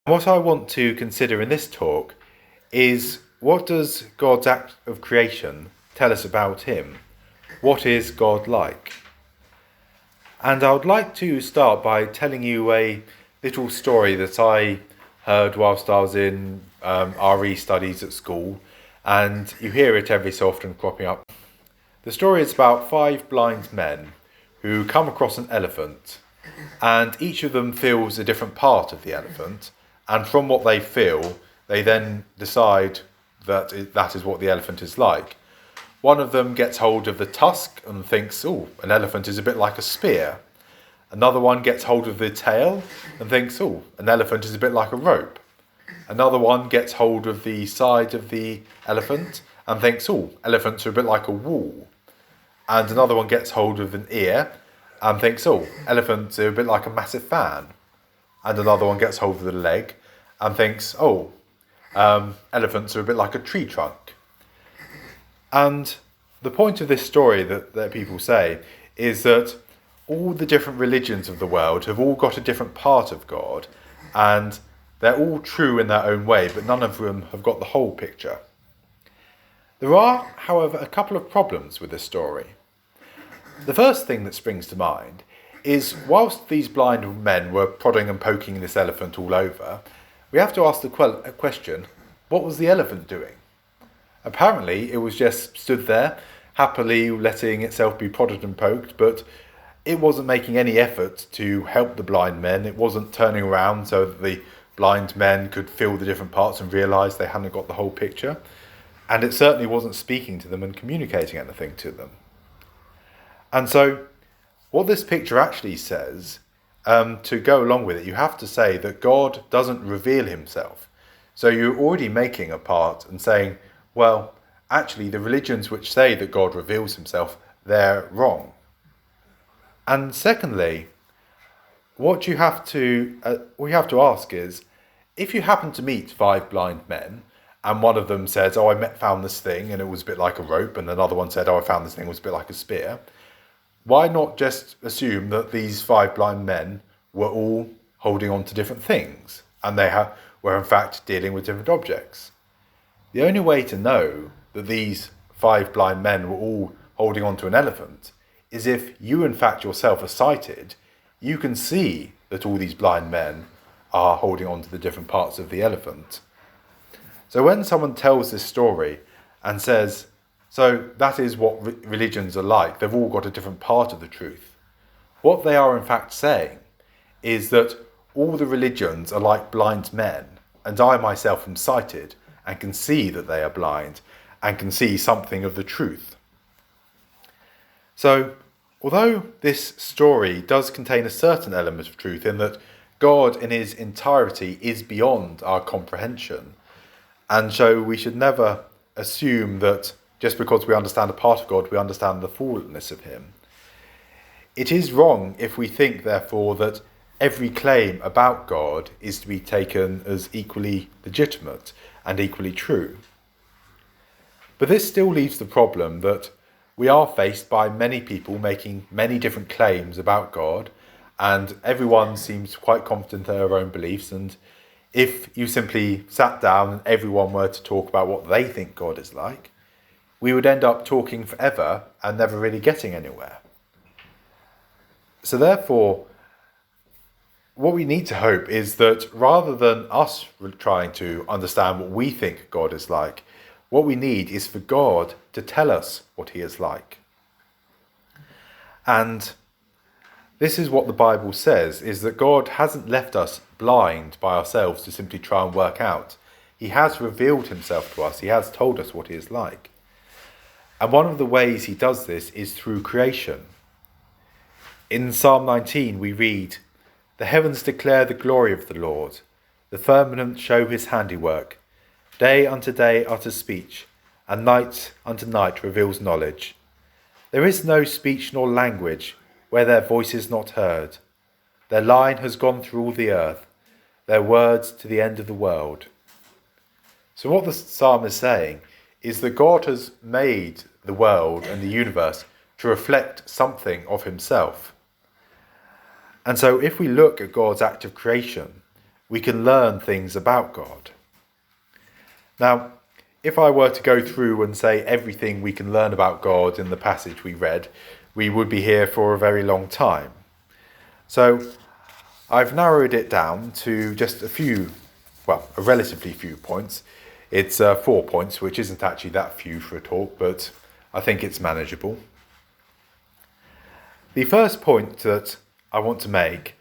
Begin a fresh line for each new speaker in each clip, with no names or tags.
What I want to consider in this talk is, what does God's act of creation tell us about him? What is God like? And I would like to start by telling you a little story that I heard whilst I was in RE studies at school, and you hear it every so often cropping up. The story is about 5 blind men who come across an elephant, and each of them feels a different part of the elephant, and from what they feel, they then decide that that is what the elephant is like. One of them gets hold of the tusk and thinks, oh, an elephant is a bit like a spear. Another one gets hold of the tail and thinks, oh, an elephant is a bit like a rope. Another one gets hold of the side of the elephant and thinks, oh, elephants are a bit like a wall. And another one gets hold of an ear and thinks, oh, elephants are a bit like a massive fan. And another one gets hold of the leg and thinks, oh, elephants are a bit like a tree trunk. And the point of this story that people say is that all the different religions of the world have all got a different part of God, and they're all true in their own way, but none of them have got the whole picture. There are, however, a couple of problems with this story. The first thing that springs to mind is, whilst these blind men were prodding and poking this elephant all over, we have to ask the question, what was the elephant doing? Apparently, it was just stood there, happily letting itself be prodded and poked, but it wasn't making any effort to help the blind men. It wasn't turning around so that the blind men could feel the different parts and realise they hadn't got the whole picture. And it certainly wasn't speaking to them and communicating anything to them. And so, what this picture actually says, to go along with it, you have to say that God doesn't reveal himself. So you're already making a part and saying, well, actually the religions which say that God reveals himself, they're wrong. And secondly, what you have to ask is, if you happen to meet 5 blind men, and one of them says, oh, I found this thing and it was a bit like a rope, and another one said, oh, I found this thing, it was a bit like a spear, why not just assume that these 5 blind men were all holding on to different things, and they were in fact dealing with different objects? The only way to know that these 5 blind men were all holding on to an elephant is if you in fact yourself are sighted. You can see that all these blind men are holding on to the different parts of the elephant. So when someone tells this story and says, so that is what religions are like, they've all got a different part of the truth, what they are in fact saying is that all the religions are like blind men, and I myself am sighted and can see that they are blind and can see something of the truth. So, although this story does contain a certain element of truth in that God in his entirety is beyond our comprehension, and so we should never assume that just because we understand a part of God, we understand the fullness of him. It is wrong if we think, therefore, that every claim about God is to be taken as equally legitimate and equally true. But this still leaves the problem that we are faced by many people making many different claims about God, and everyone seems quite confident in their own beliefs, and if you simply sat down and everyone were to talk about what they think God is like, we would end up talking forever and never really getting anywhere. So therefore, what we need to hope is that rather than us trying to understand what we think God is like, what we need is for God to tell us what he is like. And this is what the Bible says, is that God hasn't left us blind by ourselves to simply try and work out. He has revealed himself to us. He has told us what he is like. And one of the ways he does this is through creation. In Psalm 19 we read, "The heavens declare the glory of the Lord. The firmament show his handiwork. Day unto day utters speech, and night unto night reveals knowledge. There is no speech nor language where their voice is not heard. Their line has gone through all the earth, their words to the end of the world." So what the psalm is saying is that God has made the world and the universe to reflect something of himself. And so if we look at God's act of creation, we can learn things about God. Now, if I were to go through and say everything we can learn about God in the passage we read, we would be here for a very long time. So I've narrowed it down to just a relatively few points. It's 4 points, which isn't actually that few for a talk, but I think it's manageable. The first point that I want to make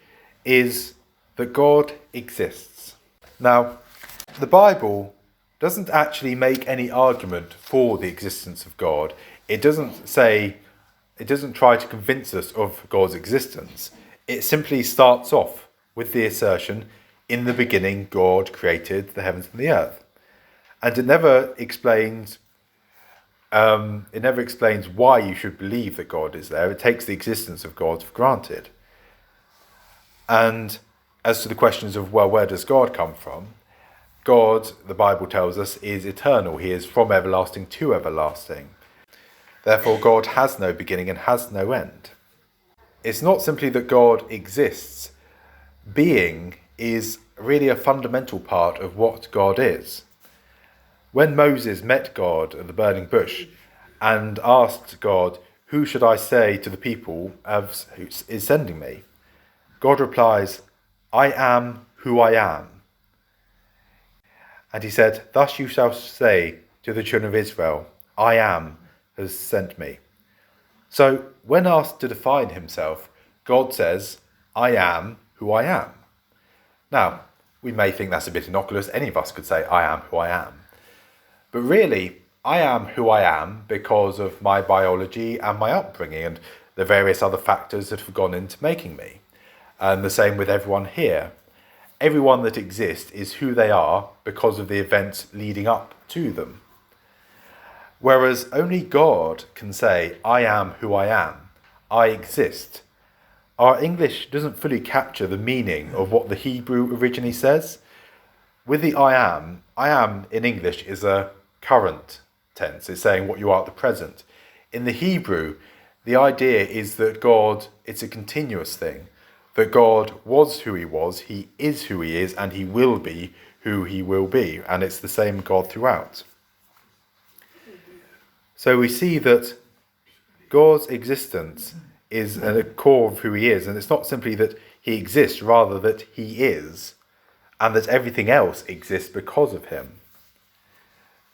is that God exists. Now, the Bible doesn't actually make any argument for the existence of God. It doesn't try to convince us of God's existence. It simply starts off with the assertion, in the beginning God created the heavens and the earth. And it never explains why you should believe that God is there. It takes the existence of God for granted. And as to the questions of, where does God come from? God, the Bible tells us, is eternal. He is from everlasting to everlasting. Therefore, God has no beginning and has no end. It's not simply that God exists. Being is really a fundamental part of what God is. When Moses met God at the burning bush and asked God, "Who should I say to the people who is sending me?" God replies, "I am who I am." And he said, "Thus you shall say to the children of Israel, I am has sent me." So when asked to define himself, God says, "I am who I am." Now, we may think that's a bit innocuous. Any of us could say, "I am who I am." But really, I am who I am because of my biology and my upbringing and the various other factors that have gone into making me. And the same with everyone here. Everyone that exists is who they are because of the events leading up to them. Whereas only God can say, "I am who I am. I exist." Our English doesn't fully capture the meaning of what the Hebrew originally says. With the I am in English is a current tense. It's saying what you are at the present. In the Hebrew, the idea is that God, it's a continuous thing. That God was who he was, he is who he is, and he will be who he will be. And it's the same God throughout. So we see that God's existence is at the core of who he is. And it's not simply that he exists, rather that he is, and that everything else exists because of him.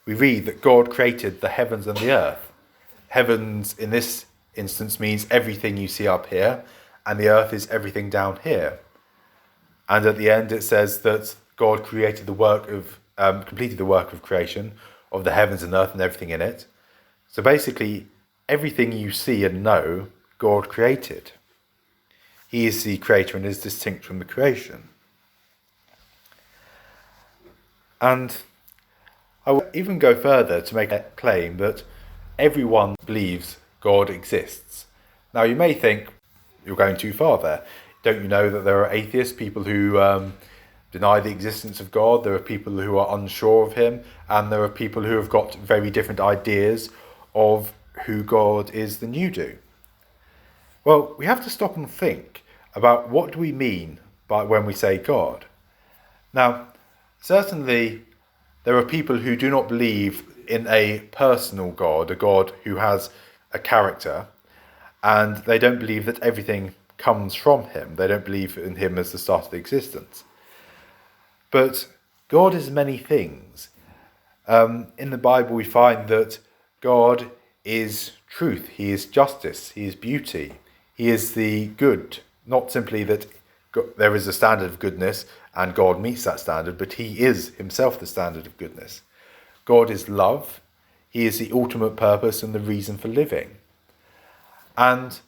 We read that God created the heavens and the earth. Heavens, in this instance, means everything you see up here, and the earth is everything down here. And at the end it says that God created completed the work of creation of the heavens and earth and everything in it. So basically, everything you see and know, God created. He is the creator and is distinct from the creation. And I will even go further to make a claim that everyone believes God exists. Now you may think, you're going too far there. Don't you know that there are atheists, people who deny the existence of God? There are people who are unsure of him, and there are people who have got very different ideas of who God is than you do. Well, we have to stop and think about what do we mean by when we say God. Now, certainly there are people who do not believe in a personal God, a God who has a character, and they don't believe that everything comes from him. They don't believe in him as the start of existence. But God is many things. In the Bible we find that God is truth, he is justice, he is beauty, he is the good. Not simply that there is a standard of goodness and God meets that standard, but he is himself the standard of goodness. God is love, he is the ultimate purpose and the reason for living. And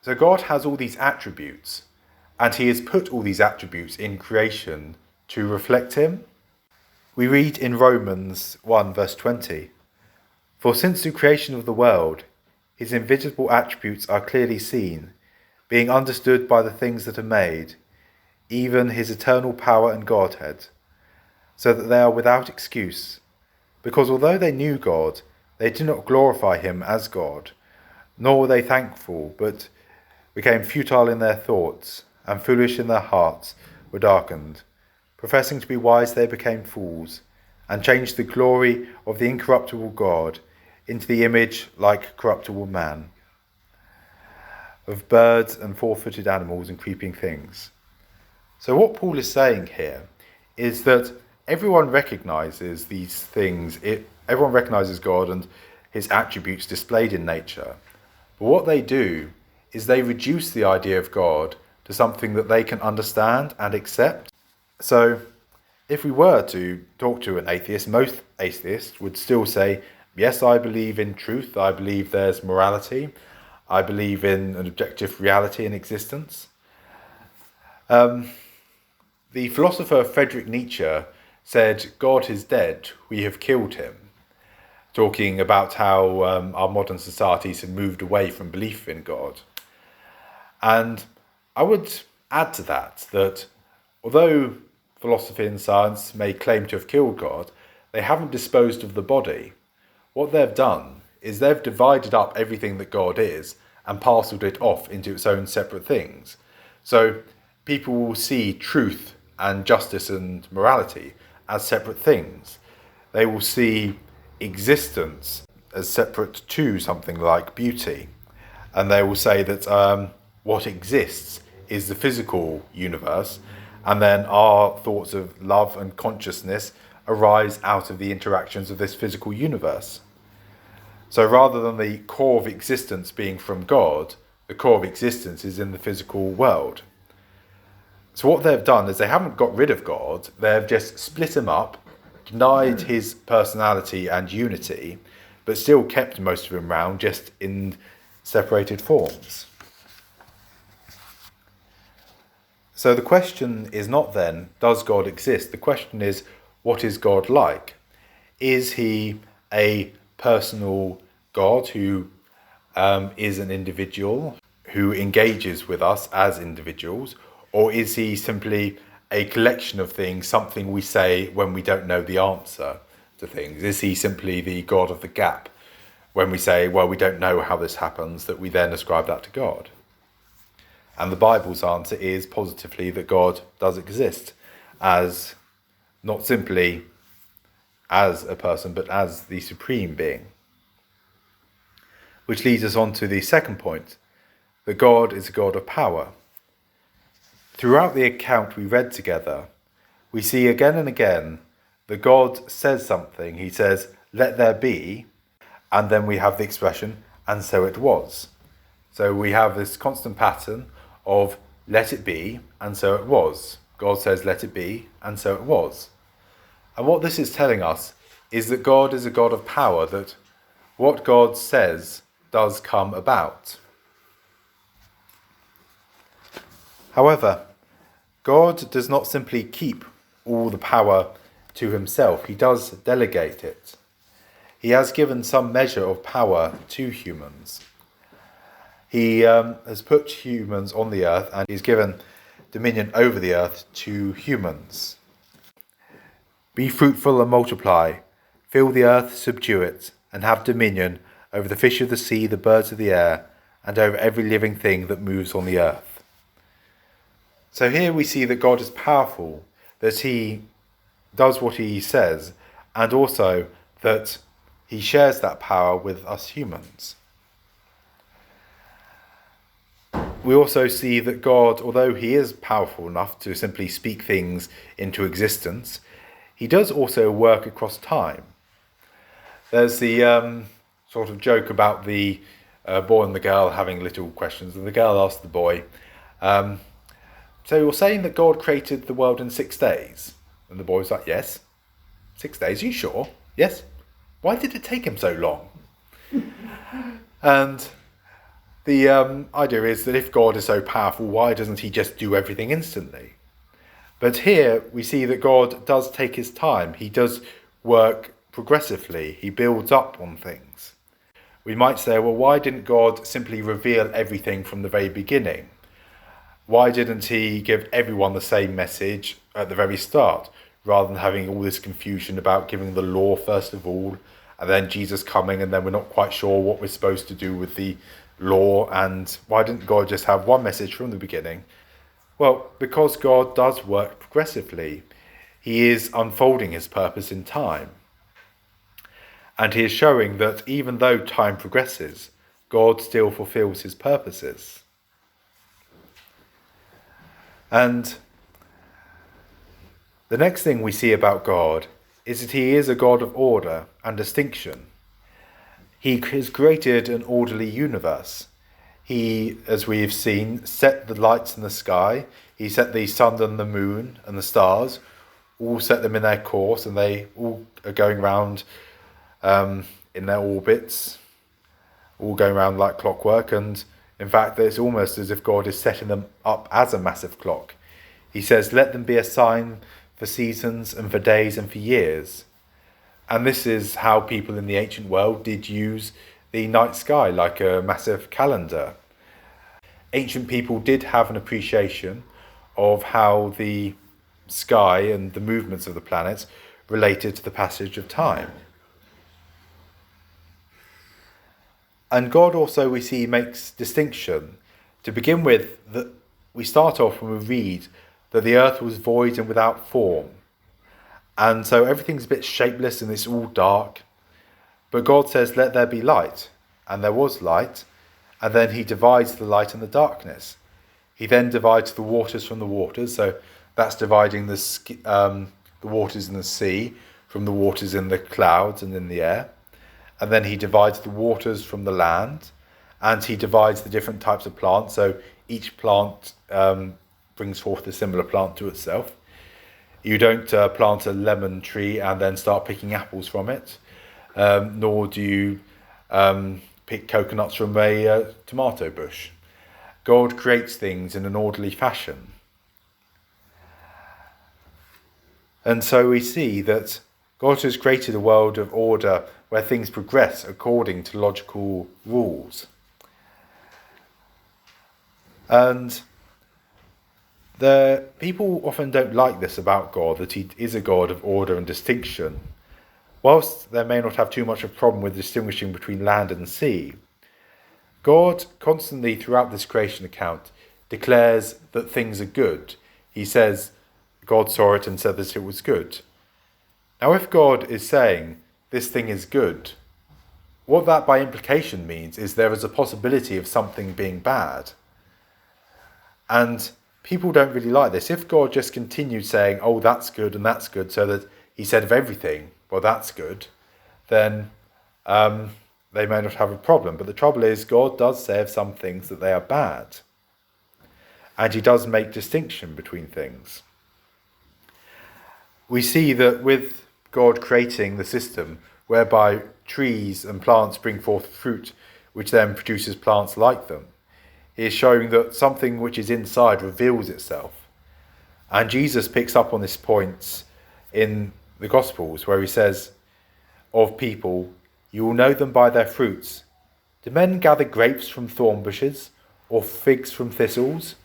so God has all these attributes, and he has put all these attributes in creation to reflect him. We read in Romans 1 verse 20, "For since the creation of the world, his invisible attributes are clearly seen, being understood by the things that are made, even his eternal power and Godhead, so that they are without excuse. Because although they knew God, they did not glorify him as God, nor were they thankful, but became futile in their thoughts, and foolish in their hearts were darkened. Professing to be wise, they became fools, and changed the glory of the incorruptible God into the image like corruptible man, of birds and four-footed animals and creeping things. So what Paul is saying here is that everyone recognises these things. Everyone recognises God and his attributes displayed in nature. But what they do is they reduce the idea of God to something that they can understand and accept. So if we were to talk to an atheist, most atheists would still say, yes, I believe in truth, I believe there's morality, I believe in an objective reality and existence. The philosopher Friedrich Nietzsche said, God is dead, we have killed him, talking about how our modern societies have moved away from belief in God. And I would add to that although philosophy and science may claim to have killed God, they haven't disposed of the body. What they've done is they've divided up everything that God is and parcelled it off into its own separate things. So people will see truth and justice and morality as separate things. They will see existence as separate to something like beauty. And they will say that what exists is the physical universe, and then our thoughts of love and consciousness arise out of the interactions of this physical universe. So rather than the core of existence being from God, the core of existence is in the physical world. So what they've done is they haven't got rid of God, they've just split him up, denied his personality and unity, but still kept most of him round just in separated forms. So the question is not then, does God exist? The question is, what is God like? Is he a personal God who is an individual, who engages with us as individuals? Or is he simply a collection of things, something we say when we don't know the answer to things? Is he simply the God of the gap? When we say, well, we don't know how this happens, that we then ascribe that to God? And the Bible's answer is positively that God does exist as not simply as a person, but as the supreme being. Which leads us on to the second point, that God is a God of power. Throughout the account we read together, we see again and again that God says something. He says, let there be, and then we have the expression, and so it was. So we have this constant pattern of let it be, and so it was. God says let it be, and so it was. And what this is telling us is that God is a God of power, that what God says does come about. However, God does not simply keep all the power to himself, he does delegate it. He has given some measure of power to humans. He has put humans on the earth, and he's given dominion over the earth to humans. Be fruitful and multiply, fill the earth, subdue it, and have dominion over the fish of the sea, the birds of the air, and over every living thing that moves on the earth. So here we see that God is powerful, that he does what he says, and also that he shares that power with us humans. We also see that God, although he is powerful enough to simply speak things into existence, he does also work across time. There's the sort of joke about the boy and the girl having little questions, and the girl asked the boy, so you're saying that God created the world in 6 days? And the boy was like, yes. 6 days, are you sure? Yes. Why did it take him so long? And the idea is that if God is so powerful, why doesn't he just do everything instantly? But here we see that God does take his time. He does work progressively. He builds up on things. We might say, well, why didn't God simply reveal everything from the very beginning? Why didn't he give everyone the same message at the very start, rather than having all this confusion about giving the law first of all, and then Jesus coming, and then we're not quite sure what we're supposed to do with the law? And why didn't God just have one message from the beginning? Well, because God does work progressively. he is unfolding his purpose in time. And he is showing that even though time progresses, God still fulfills his purposes. And the next thing we see about God is that he is a God of order and distinction. He has created an orderly universe. He, as we have seen, set the lights in the sky. He set the sun and the moon and the stars, all set them in their course, and they all are going round in their orbits, all going around like clockwork. And in fact, it's almost as if God is setting them up as a massive clock. He says, let them be a sign for seasons and for days and for years. And this is how people in the ancient world did use the night sky, like a massive calendar. Ancient people did have an appreciation of how the sky and the movements of the planets related to the passage of time. And God also, we see, makes distinction. To begin with, that we start off when we read that the earth was void and without form. And so everything's a bit shapeless and it's all dark. But God says, let there be light. And there was light. And then he divides the light and the darkness. He then divides the waters from the waters. So that's dividing the waters in the sea from the waters in the clouds and in the air. And then he divides the waters from the land. And he divides the different types of plants. So each plant brings forth a similar plant to itself. You don't plant a lemon tree and then start picking apples from it, nor do you pick coconuts from a tomato bush. God creates things in an orderly fashion. And so we see that God has created a world of order where things progress according to logical rules. And the people often don't like this about God, that he is a God of order and distinction. Whilst they may not have too much of a problem with distinguishing between land and sea, God constantly throughout this creation account declares that things are good. He says, God saw it and said that it was good. Now if God is saying this thing is good, what that by implication means is there is a possibility of something being bad. And people don't really like this. If God just continued saying, oh, that's good and that's good, so that he said of everything, well, that's good, then they may not have a problem. But the trouble is, God does say of some things that they are bad. And he does make distinction between things. We see that with God creating the system whereby trees and plants bring forth fruit, which then produces plants like them, he is showing that something which is inside reveals itself. And Jesus picks up on this point in the Gospels, where he says of people, you will know them by their fruits. Do men gather grapes from thorn bushes or figs from thistles?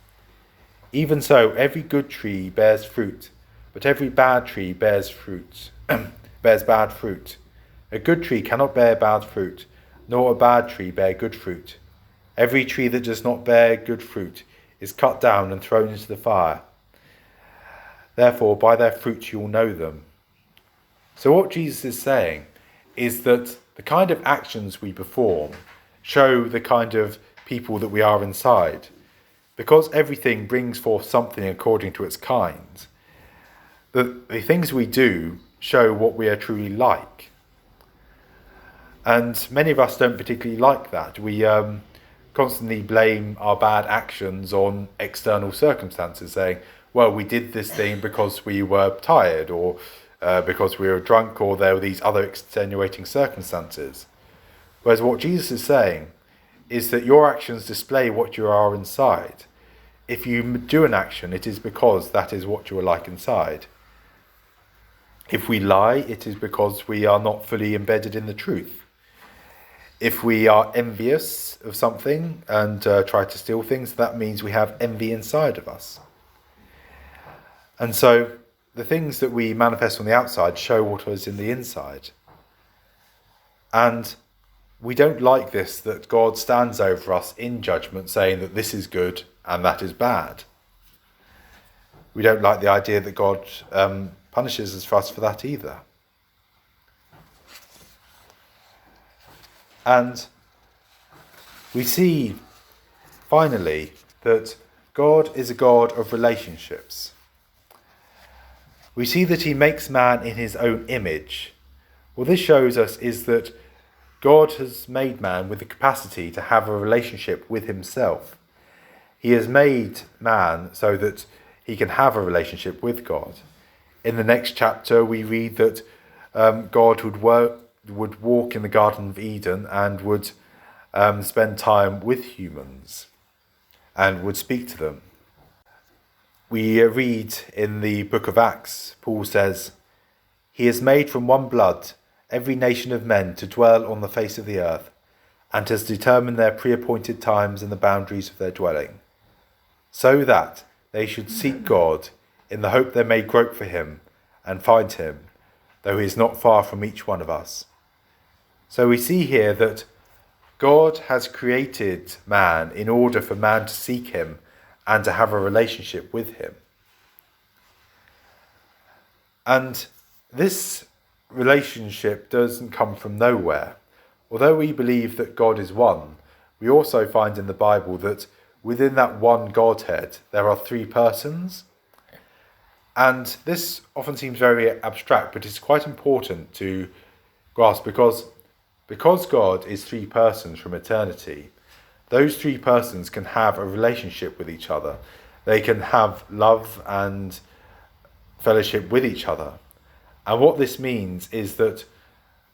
Even so, every good tree bears fruit, but every bad tree bears bad fruit. A good tree cannot bear bad fruit, nor a bad tree bear good fruit. Every tree that does not bear good fruit is cut down and thrown into the fire. Therefore, by their fruits you will know them. So what Jesus is saying is that the kind of actions we perform show the kind of people that we are inside. Because everything brings forth something according to its kind, the things we do show what we are truly like. And many of us don't particularly like that. We constantly blame our bad actions on external circumstances, saying, well, we did this thing because we were tired, or because we were drunk, or there were these other extenuating circumstances. Whereas what Jesus is saying is that your actions display what you are inside. If you do an action, it is because that is what you are like inside. If we lie, it is because we are not fully embedded in the truth. If we are envious of something and try to steal things, that means we have envy inside of us. And so the things that we manifest on the outside show what is in the inside. And we don't like this, that God stands over us in judgment saying that this is good and that is bad. We don't like the idea that God punishes us for that either. And we see, finally, that God is a God of relationships. We see that he makes man in his own image. What this shows us is that God has made man with the capacity to have a relationship with himself. He has made man so that he can have a relationship with God. In the next chapter, we read that God would walk in the Garden of Eden and would spend time with humans and would speak to them. We read in the book of Acts, Paul says, "He has made from one blood every nation of men to dwell on the face of the earth, and has determined their pre-appointed times and the boundaries of their dwelling, so that they should seek God in the hope they may grope for him and find him, though he is not far from each one of us." So we see here that God has created man in order for man to seek him and to have a relationship with him. And this relationship doesn't come from nowhere. Although we believe that God is one, we also find in the Bible that within that one Godhead there are three persons. And this often seems very abstract, but it's quite important to grasp because God is three persons from eternity. Those three persons can have a relationship with each other. They can have love and fellowship with each other. And what this means is that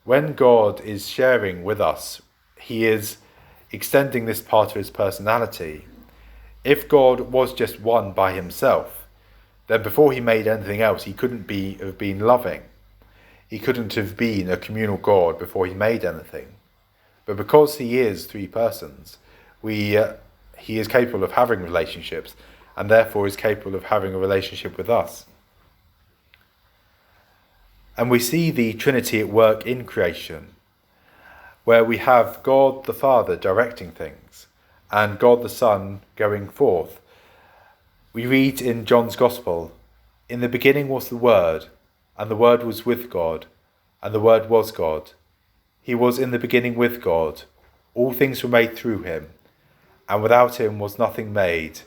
when God is sharing with us, he is extending this part of his personality. If God was just one by himself, then before he made anything else, he couldn't have been loving. He couldn't have been a communal God before he made anything. But because he is three persons, he is capable of having relationships, and therefore is capable of having a relationship with us. And we see the Trinity at work in creation, where we have God the Father directing things, and God the Son going forth. We read in John's Gospel, "In the beginning was the Word, and the Word was with God, and the Word was God. He was in the beginning with God. All things were made through him, and without him was nothing made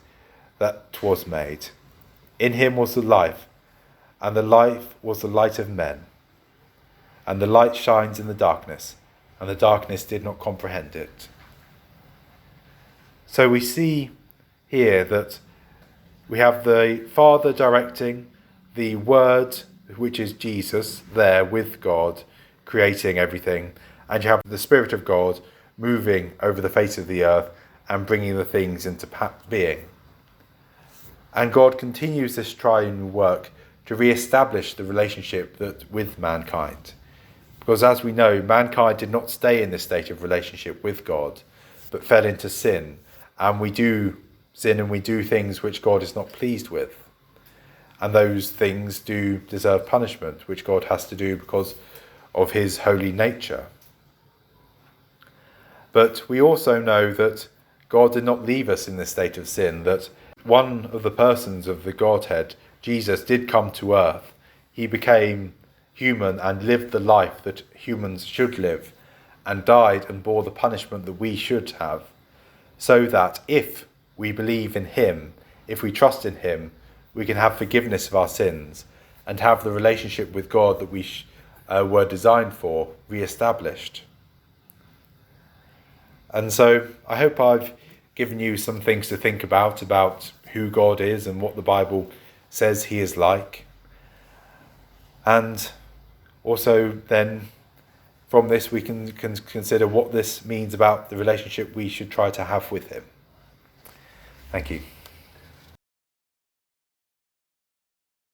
that was made. In him was the life, and the life was the light of men. And the light shines in the darkness, and the darkness did not comprehend it." So we see here that we have the Father directing, the Word, which is Jesus, there with God, creating everything, and you have the Spirit of God moving over the face of the earth and bringing the things into being. And God continues this triune work to re-establish the relationship with mankind. Because as we know, mankind did not stay in this state of relationship with God, but fell into sin. And we do sin and we do things which God is not pleased with. And those things do deserve punishment, which God has to do because of his holy nature. But we also know that God did not leave us in this state of sin, that one of the persons of the Godhead, Jesus, did come to earth. He became human and lived the life that humans should live, and died and bore the punishment that we should have, so that if we believe in him, if we trust in him, we can have forgiveness of our sins and have the relationship with God that we were designed for re-established. And so I hope I've given you some things to think about who God is and what the Bible says he is like. And also then from this we can consider what this means about the relationship we should try to have with him. Thank you.